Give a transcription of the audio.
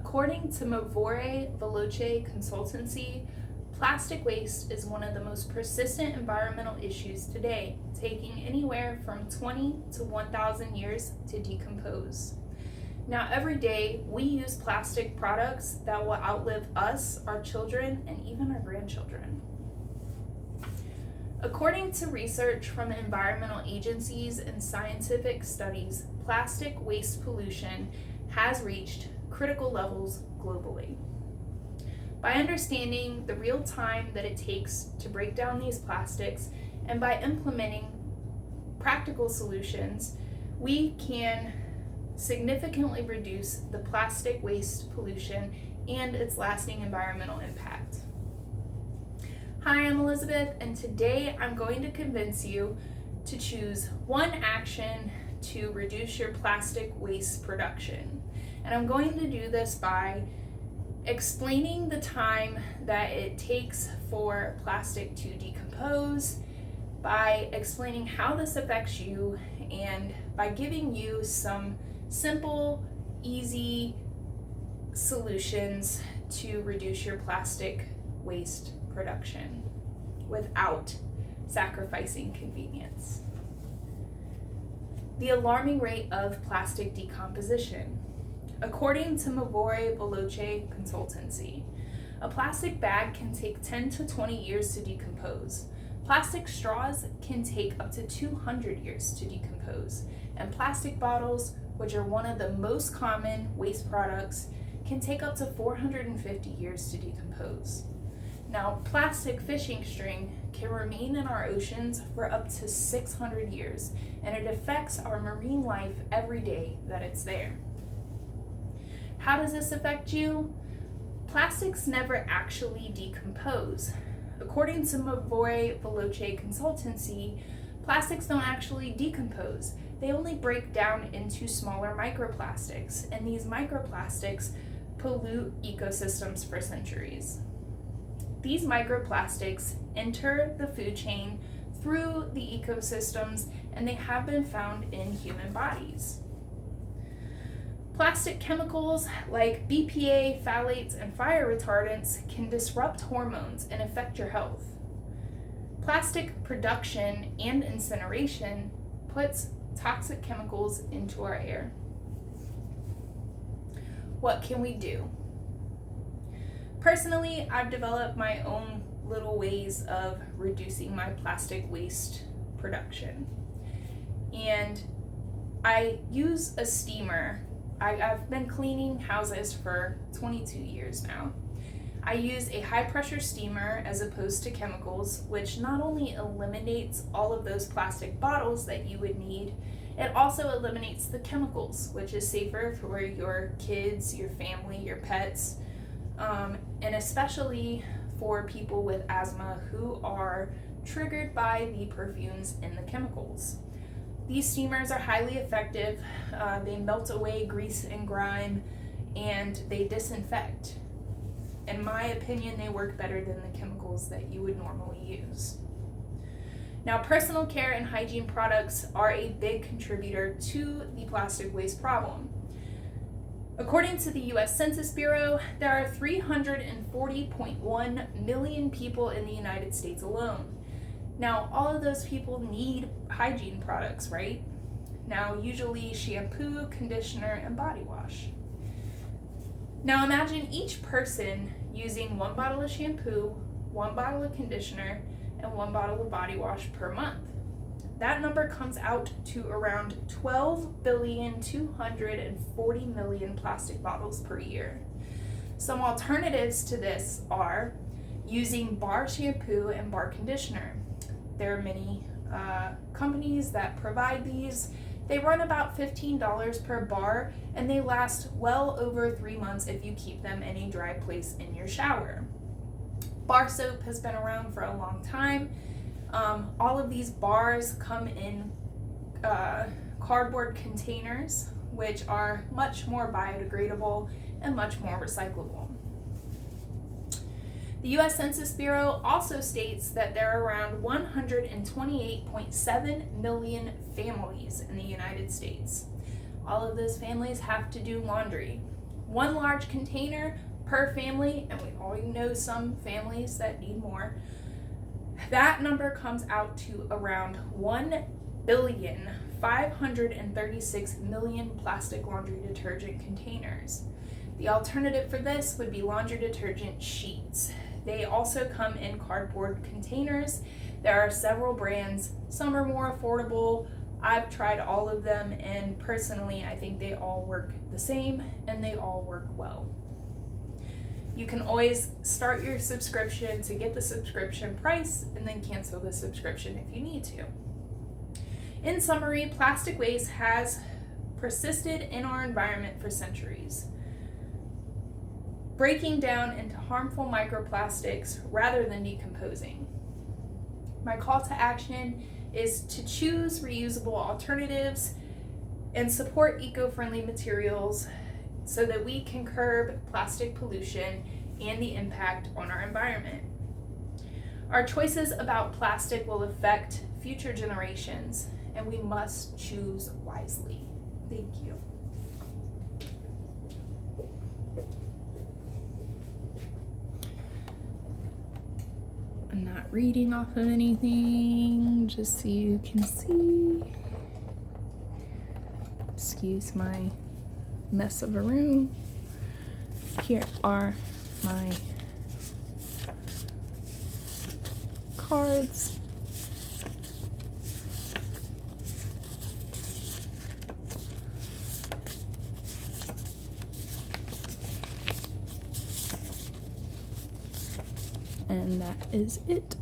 According to Mavore Veloce Consultancy, plastic waste is one of the most persistent environmental issues today, taking anywhere from 20 to 1,000 years to decompose. Now, every day we use plastic products that will outlive us, our children, and even our grandchildren. According to research from environmental agencies and scientific studies, plastic waste pollution has reached critical levels globally. By understanding the real time that it takes to break down these plastics and by implementing practical solutions, we can significantly reduce the plastic waste pollution and its lasting environmental impact. Hi, I'm Elizabeth, and today I'm going to convince you to choose one action to reduce your plastic waste production. And I'm going to do this by explaining the time that it takes for plastic to decompose, by explaining how this affects you, and by giving you some simple, easy solutions to reduce your plastic waste production without sacrificing convenience. The alarming rate of plastic decomposition. According to Mavore Veloce Consultancy, a plastic bag can take 10 to 20 years to decompose. Plastic straws can take up to 200 years to decompose, and plastic bottles, which are one of the most common waste products, can take up to 450 years to decompose. Now, plastic fishing string can remain in our oceans for up to 600 years, and it affects our marine life every day that it's there. How does this affect you? Plastics never actually decompose. According to Mavore Veloce Consultancy, plastics don't actually decompose. They only break down into smaller microplastics, and these microplastics pollute ecosystems for centuries. These microplastics enter the food chain through the ecosystems, and they have been found in human bodies. Plastic chemicals like BPA, phthalates, and fire retardants can disrupt hormones and affect your health. Plastic production and incineration puts toxic chemicals into our air. What can we do? Personally, I've developed my own little ways of reducing my plastic waste production. And I use a steamer. I've been cleaning houses for 22 years now. I use a high pressure steamer as opposed to chemicals, which not only eliminates all of those plastic bottles that you would need, it also eliminates the chemicals, which is safer for your kids, your family, your pets, and especially for people with asthma who are triggered by the perfumes and the chemicals. These steamers are highly effective. They melt away grease and grime, and they disinfect. In my opinion, they work better than the chemicals that you would normally use. Now, personal care and hygiene products are a big contributor to the plastic waste problem. According to the U.S. Census Bureau, there are 340.1 million people in the United States alone. Now, all of those people need hygiene products, right? Now, usually shampoo, conditioner, and body wash. Now, imagine each person using 1 bottle of shampoo, 1 bottle of conditioner, and 1 bottle of body wash per month. That number comes out to around 12,240,000,000 plastic bottles per year. Some alternatives to this are using bar shampoo and bar conditioner. There are many companies that provide these. They run about $15 per bar, and they last well over 3 months if you keep them in a dry place in your shower. Bar soap has been around for a long time. All of these bars come in cardboard containers, which are much more biodegradable and much more recyclable. The U.S. Census Bureau also states that there are around 128.7 million families in the United States. All of those families have to do laundry. 1 large container per family, and we already know some families that need more. That number comes out to around 1,536,000,000 plastic laundry detergent containers. The alternative for this would be laundry detergent sheets. They also come in cardboard containers. There are several brands. Some are more affordable. I've tried all of them, and personally, I think they all work the same and they all work well. You can always start your subscription to get the subscription price and then cancel the subscription if you need to. In summary, plastic waste has persisted in our environment for centuries, breaking down into harmful microplastics rather than decomposing. My call to action is to choose reusable alternatives and support eco-friendly materials so that we can curb plastic pollution and the impact on our environment. Our choices about plastic will affect future generations, and we must choose wisely. Thank you. I'm not reading off of anything, just so you can see. Excuse my mess of a room. Here are my cards. And that is it.